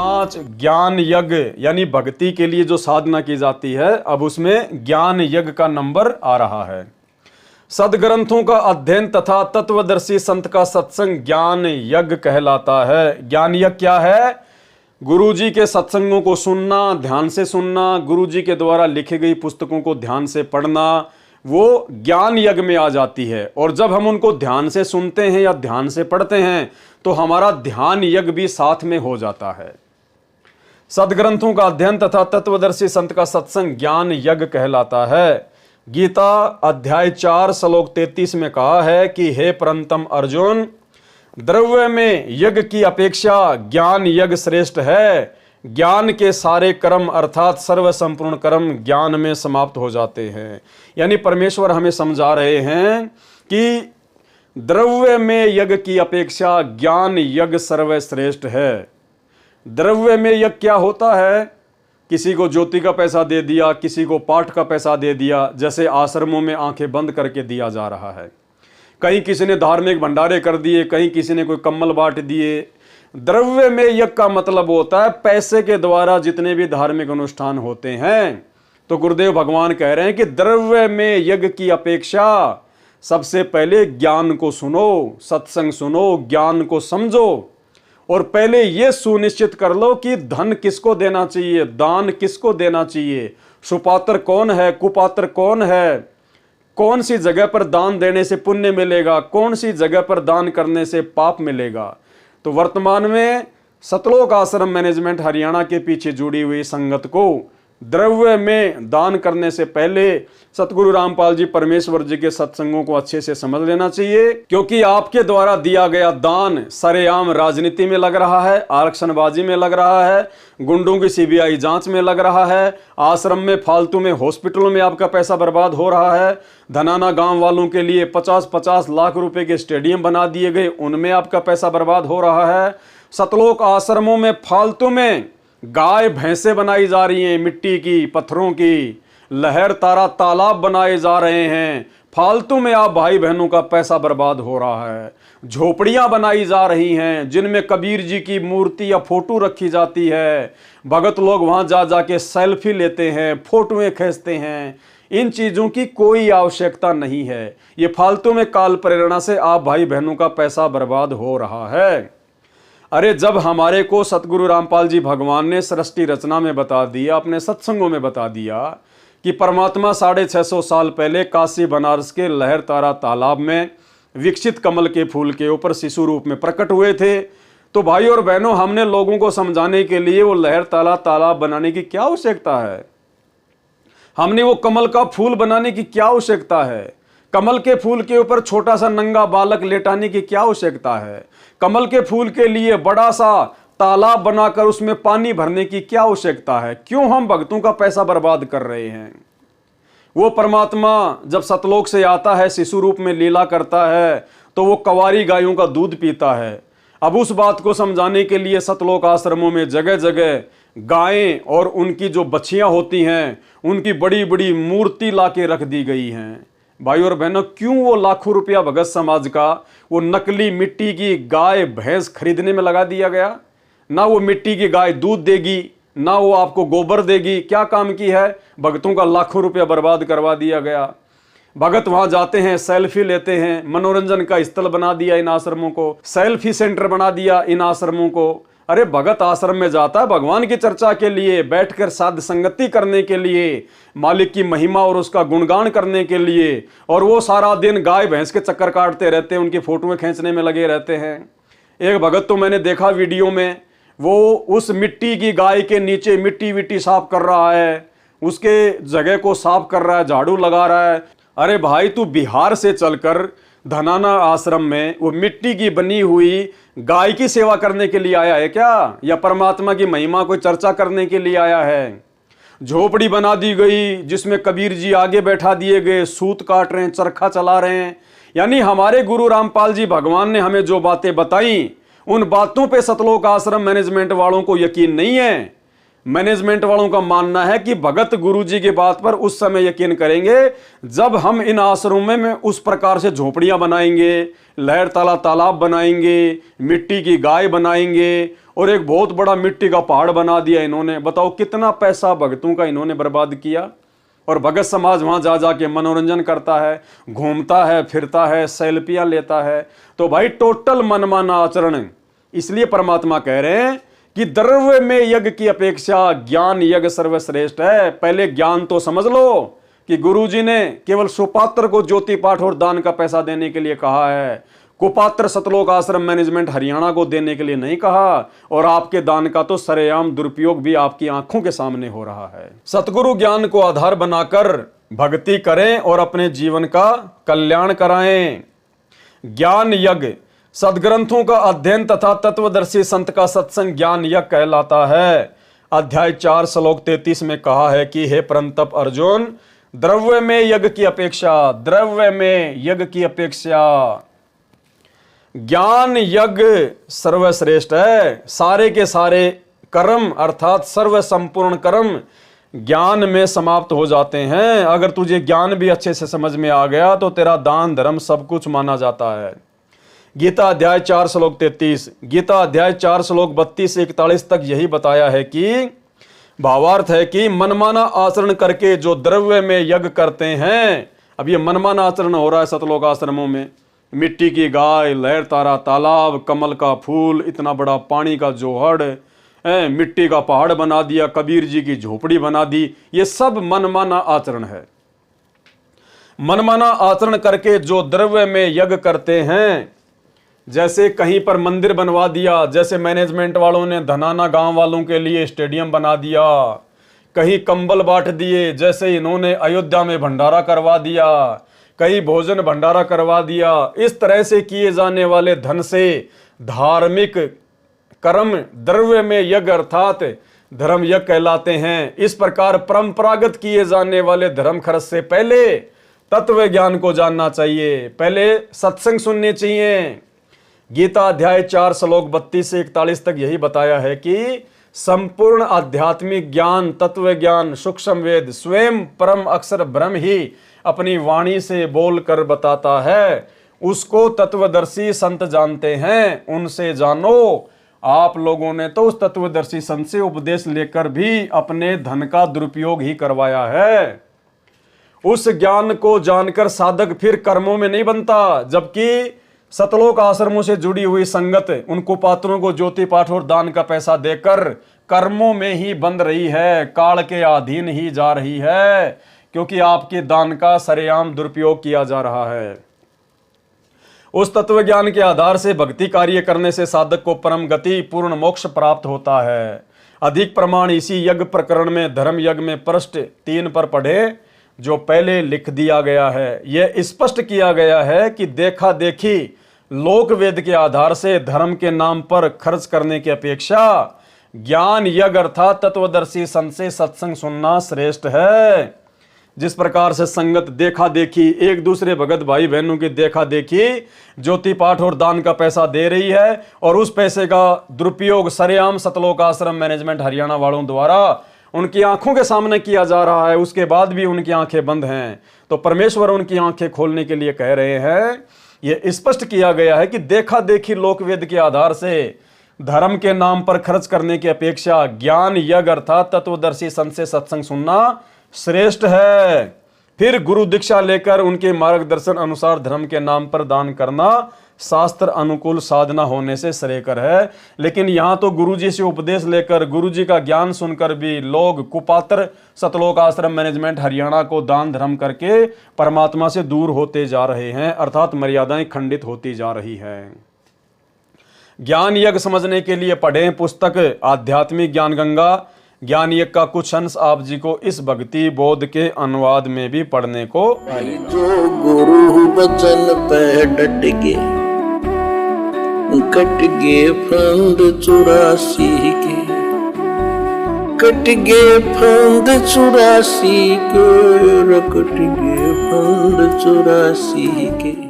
5 ज्ञान यज्ञ यानी भक्ति के लिए जो साधना की जाती है, अब उसमें ज्ञान यज्ञ का नंबर आ रहा है। सदग्रंथों का अध्ययन तथा तत्वदर्शी संत का सत्संग ज्ञान यज्ञ कहलाता है। ज्ञान यज्ञ क्या है? गुरु जी के सत्संगों को सुनना, ध्यान से सुनना, गुरु जी के द्वारा लिखी गई पुस्तकों को ध्यान से पढ़ना, वो ज्ञान यज्ञ में आ जाती है। और जब हम उनको ध्यान से सुनते हैं या ध्यान से पढ़ते हैं तो हमारा ध्यान यज्ञ भी साथ में हो जाता है। सदग्रंथों का अध्ययन तथा तत्वदर्शी संत का सत्संग ज्ञान यज्ञ कहलाता है। गीता अध्याय 4 श्लोक 33 में कहा है कि हे परंतम अर्जुन, द्रव्य में यज्ञ की अपेक्षा ज्ञान यज्ञ श्रेष्ठ है। ज्ञान के सारे कर्म अर्थात सर्व संपूर्ण कर्म ज्ञान में समाप्त हो जाते हैं। यानी परमेश्वर हमें समझा रहे हैं कि द्रव्य में यज्ञ की अपेक्षा ज्ञान यज्ञ सर्वश्रेष्ठ है। द्रव्य में यज्ञ क्या होता है? किसी को ज्योति का पैसा दे दिया, किसी को पाठ का पैसा दे दिया, जैसे आश्रमों में आंखें बंद करके दिया जा रहा है। कहीं किसी ने धार्मिक भंडारे कर दिए, कहीं किसी ने कोई कम्बल बांट दिए। द्रव्य में यज्ञ का मतलब होता है पैसे के द्वारा जितने भी धार्मिक अनुष्ठान होते हैं। तो गुरुदेव भगवान कह रहे हैं कि द्रव्य में यज्ञ की अपेक्षा सबसे पहले ज्ञान को सुनो, सत्संग सुनो, ज्ञान को समझो, और पहले यह सुनिश्चित कर लो कि धन किसको देना चाहिए, दान किसको देना चाहिए, सुपात्र कौन है, कुपात्र कौन है, कौन सी जगह पर दान देने से पुण्य मिलेगा, कौन सी जगह पर दान करने से पाप मिलेगा। तो वर्तमान में सतलोक आश्रम मैनेजमेंट हरियाणा के पीछे जुड़ी हुई संगत को द्रव्य में दान करने से पहले सतगुरु रामपाल जी परमेश्वर जी के सत्संगों को अच्छे से समझ लेना चाहिए, क्योंकि आपके द्वारा दिया गया दान सरेआम राजनीति में लग रहा है, आरक्षणबाजी में लग रहा है, गुंडों की सीबीआई जांच में लग रहा है, आश्रम में फालतू में हॉस्पिटलों में आपका पैसा बर्बाद हो रहा है, धनाना गांव वालों के लिए 50-50 लाख रुपए के स्टेडियम बना दिए गए, उनमें आपका पैसा बर्बाद हो रहा है। सतलोक आश्रमों में फालतू में गाय भैंसे बनाई जा रही हैं, मिट्टी की, पत्थरों की, लहर तारा तालाब बनाए जा रहे हैं, फालतू में आप भाई बहनों का पैसा बर्बाद हो रहा है। झोपड़ियां बनाई जा रही हैं जिनमें कबीर जी की मूर्ति या फोटो रखी जाती है। भगत लोग वहां जा जाके सेल्फी लेते हैं, फोटोएं खींचते हैं। इन चीजों की कोई आवश्यकता नहीं है। ये फालतू में काल प्रेरणा से आप भाई बहनों का पैसा बर्बाद हो रहा है। अरे जब हमारे को सतगुरु रामपाल जी भगवान ने सृष्टि रचना में बता दिया, अपने सत्संगों में बता दिया कि परमात्मा 650 साल पहले काशी बनारस के लहर तारा तालाब में विकसित कमल के फूल के ऊपर शिशु रूप में प्रकट हुए थे, तो भाई और बहनों हमने लोगों को समझाने के लिए वो लहर तारा तालाब बनाने की क्या आवश्यकता है? हमने वो कमल का फूल बनाने की क्या आवश्यकता है? कमल के फूल के ऊपर छोटा सा नंगा बालक लेटाने की क्या आवश्यकता है? कमल के फूल के लिए बड़ा सा तालाब बनाकर उसमें पानी भरने की क्या आवश्यकता है? क्यों हम भक्तों का पैसा बर्बाद कर रहे हैं? वो परमात्मा जब सतलोक से आता है, शिशु रूप में लीला करता है, तो वो कवारी गायों का दूध पीता है। अब उस बात को समझाने के लिए सतलोक आश्रमों में जगह जगह गायें और उनकी जो बच्चियां होती हैं उनकी बड़ी बड़ी मूर्ति लाके रख दी गई हैं। भाई और बहनों, क्यों वो लाखों रुपया भगत समाज का वो नकली मिट्टी की गाय भैंस खरीदने में लगा दिया गया? ना वो मिट्टी की गाय दूध देगी, ना वो आपको गोबर देगी। क्या काम की है? भगतों का लाखों रुपया बर्बाद करवा दिया गया। भगत वहां जाते हैं, सेल्फी लेते हैं, मनोरंजन का स्थल बना दिया इन आश्रमों को, सेल्फी सेंटर बना दिया इन आश्रमों को। अरे भगत आश्रम में जाता है भगवान की चर्चा के लिए, बैठकर साध संगति करने के लिए, मालिक की महिमा और उसका गुणगान करने के लिए, और वो सारा दिन गाय भैंस के चक्कर काटते रहते हैं, उनकी फोटोएं खींचने में लगे रहते हैं। एक भगत तो मैंने देखा वीडियो में, वो उस मिट्टी की गाय के नीचे मिट्टी विट्टी साफ कर रहा है, उसके जगह को साफ कर रहा है, झाड़ू लगा रहा है। अरे भाई, तू बिहार से चलकर धनाना आश्रम में वो मिट्टी की बनी हुई गाय की सेवा करने के लिए आया है क्या, या परमात्मा की महिमा को चर्चा करने के लिए आया है? झोपड़ी बना दी गई जिसमें कबीर जी आगे बैठा दिए गए, सूत काट रहे हैं, चरखा चला रहे हैं। यानी हमारे गुरु रामपाल जी भगवान ने हमें जो बातें बताई, उन बातों पे सतलोक आश्रम मैनेजमेंट वालों को यकीन नहीं है। मैनेजमेंट वालों का मानना है कि भगत गुरुजी की बात पर उस समय यकीन करेंगे जब हम इन आश्रमों में उस प्रकार से झोपड़ियां बनाएंगे, लहर ताला तालाब बनाएंगे, मिट्टी की गाय बनाएंगे और एक बहुत बड़ा मिट्टी का पहाड़ बना दिया इन्होंने। बताओ कितना पैसा भगतों का इन्होंने बर्बाद किया। और भगत समाज वहां जा जाके मनोरंजन करता है, घूमता है, फिरता है, सेल्फियां लेता है। तो भाई टोटल मनमाना आचरण। इसलिए परमात्मा कह रहे हैं कि द्रव्य में यज्ञ की अपेक्षा ज्ञान यज्ञ सर्वश्रेष्ठ है। पहले ज्ञान तो समझ लो कि गुरुजी ने केवल सुपात्र को ज्योति पाठ और दान का पैसा देने के लिए कहा है, कुपात्र सतलोक आश्रम मैनेजमेंट हरियाणा को देने के लिए नहीं कहा। और आपके दान का तो सरेआम दुरुपयोग भी आपकी आंखों के सामने हो रहा है। सतगुरु ज्ञान को आधार बनाकर भक्ति करें और अपने जीवन का कल्याण कराएं। ज्ञान यज्ञ सदग्रंथों का अध्ययन तथा तत्वदर्शी संत का सत्संग ज्ञान यज्ञ कहलाता है। अध्याय 4 श्लोक 33 में कहा है कि हे परंतप अर्जुन, द्रव्य में यज्ञ की अपेक्षा ज्ञान यज्ञ सर्वश्रेष्ठ है। सारे के सारे कर्म अर्थात सर्व संपूर्ण कर्म ज्ञान में समाप्त हो जाते हैं। अगर तुझे ज्ञान भी अच्छे से समझ में आ गया तो तेरा दान धर्म सब कुछ माना जाता है। गीता अध्याय 4 श्लोक 33, गीता अध्याय 4 श्लोक 32 से 41 तक यही बताया है कि भावार्थ है कि मनमाना आचरण करके जो द्रव्य में यज्ञ करते हैं। अब ये मनमाना आचरण हो रहा है सतलोक आश्रमों में। मिट्टी की गाय, लहर तारा तालाब, कमल का फूल, इतना बड़ा पानी का जोहड़, मिट्टी का पहाड़ बना दिया, कबीर जी की झोपड़ी बना दी। ये सब मनमाना आचरण है। मनमाना आचरण करके जो द्रव्य में यज्ञ करते हैं, जैसे कहीं पर मंदिर बनवा दिया, जैसे मैनेजमेंट वालों ने धनाना गांव वालों के लिए स्टेडियम बना दिया, कहीं कंबल बांट दिए, जैसे इन्होंने अयोध्या में भंडारा करवा दिया, कहीं भोजन भंडारा करवा दिया। इस तरह से किए जाने वाले धन से धार्मिक कर्म द्रव्य में यज्ञ अर्थात धर्म यज्ञ कहलाते हैं। इस प्रकार परंपरागत किए जाने वाले धर्म खर्च से पहले तत्व ज्ञान को जानना चाहिए, पहले सत्संग सुनने चाहिए। गीता अध्याय 4 श्लोक 32 से 41 तक यही बताया है कि संपूर्ण आध्यात्मिक ज्ञान, तत्व ज्ञान, सूक्ष्म वेद स्वयं परम अक्षर ब्रह्म ही अपनी वाणी से बोल कर बताता है। उसको तत्वदर्शी संत जानते हैं, उनसे जानो। आप लोगों ने तो उस तत्वदर्शी संत से उपदेश लेकर भी अपने धन का दुरुपयोग ही करवाया है। उस ज्ञान को जानकर साधक फिर कर्मों में नहीं बनता, जबकि सतलोक आश्रमों से जुड़ी हुई संगत उन कुपात्रों को ज्योति पाठ और दान का पैसा देकर कर्मों में ही बंध रही है, काल के अधीन ही जा रही है, क्योंकि आपके दान का सरेआम दुरुपयोग किया जा रहा है। उस तत्व ज्ञान के आधार से भक्ति कार्य करने से साधक को परम गति पूर्ण मोक्ष प्राप्त होता है। अधिक प्रमाण इसी यज्ञ प्रकरण में धर्म यज्ञ में पृष्ठ 3 पर पढ़े, जो पहले लिख दिया गया है। यह स्पष्ट किया गया है कि देखा देखी लोक वेद के आधार से धर्म के नाम पर खर्च करने की अपेक्षा ज्ञान यज्ञ अर्थात तत्वदर्शी संत से सत्संग सुनना श्रेष्ठ है। जिस प्रकार से संगत देखा देखी एक दूसरे भगत भाई बहनों की देखा देखी ज्योति पाठ और दान का पैसा दे रही है और उस पैसे का दुरुपयोग सरेआम सतलोक आश्रम मैनेजमेंट हरियाणा वालों द्वारा उनकी आंखों के सामने किया जा रहा है, उसके बाद भी उनकी आंखें बंद हैं। तो परमेश्वर उनकी आंखें खोलने के लिए कह रहे हैं। यह स्पष्ट किया गया है कि देखा देखी लोकवेद के आधार से धर्म के नाम पर खर्च करने की अपेक्षा ज्ञान यज्ञ अर्थात तत्वदर्शी संत से सत्संग सुनना श्रेष्ठ है। फिर गुरु दीक्षा लेकर उनके मार्गदर्शन अनुसार धर्म के नाम पर दान करना शास्त्र अनुकूल साधना होने से श्रेयकर है। लेकिन यहाँ तो गुरुजी से उपदेश लेकर गुरुजी का ज्ञान सुनकर भी लोग कुपात्र सतलोक आश्रम मैनेजमेंट हरियाणा को दान धर्म करके परमात्मा से दूर होते जा रहे हैं, अर्थात मर्यादाएं खंडित होती जा रही है। ज्ञान यज्ञ समझने के लिए पढ़ें पुस्तक आध्यात्मिक ज्ञान गंगा। ज्ञान यज्ञ का कुछ अंश आप जी को इस भक्ति बोध के अनुवाद में भी पढ़ने को मिलेगा। जो गुरु बचन पे डट के कट गे फंद 84 के, कट गे फंद 84 के, कट गे फंद 84 के।